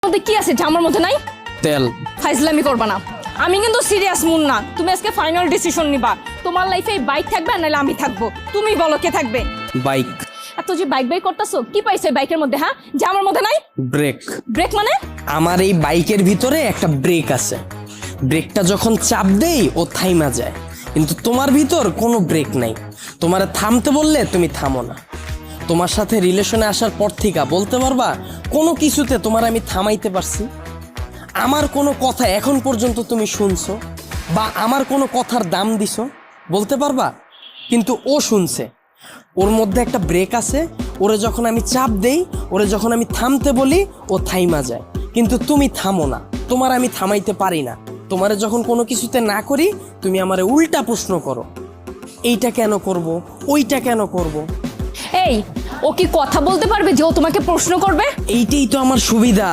মধ্যে কি আছে যা আমার মধ্যে নাই? তেল। ফাইজলামি করবা না, আমি কিন্তু সিরিয়াস মুন না। তুমি আজকে ফাইনাল ডিসিশন নিবা, তোমার লাইফে বাইক থাকবে নাহলে আমি থাকবো। তুমি বলো কে থাকবে? বাইক। এত যে বাইক বাইক করতেছো, কি পাইছো এই বাইকের মধ্যে? হ্যাঁ, যা আমার মধ্যে নাই? ব্রেক। ব্রেক মানে? আমার এই বাইকের ভিতরে একটা ব্রেক আছে, ব্রেকটা যখন চাপ দেই ও থাইমা যায়, কিন্তু তোমার ভিতর কোনো ব্রেক নাই। তোমারে থামতে বললে তুমি থামো না। তোমার সাথে রিলেশনে আসার পর থেকে বলতে পারবা কোনো কিছুতে তোমার আমি থামাইতে পারছি? আমার কোনো কথা এখন পর্যন্ত তুমি শুনছো বা আমার কোনো কথার দাম দিছো বলতে পারবা? কিন্তু ও শুনছে, ওর মধ্যে একটা ব্রেক আছে, ওরে যখন আমি চাপ দেই, ওরে যখন আমি থামতে বলি ও থাইমা যায়, কিন্তু তুমি থামো না। তোমার আমি থামাইতে পারি না। তোমারে যখন কোনো কিছুতে না করি তুমি আমারে উল্টা প্রশ্ন করো, এইটা কেন করব, ওইটা কেন করব। এই, ও কি কথা বলতে পারবে যে ও তোমাকে প্রশ্ন করবে? এইটাই তো আমার সুবিধা।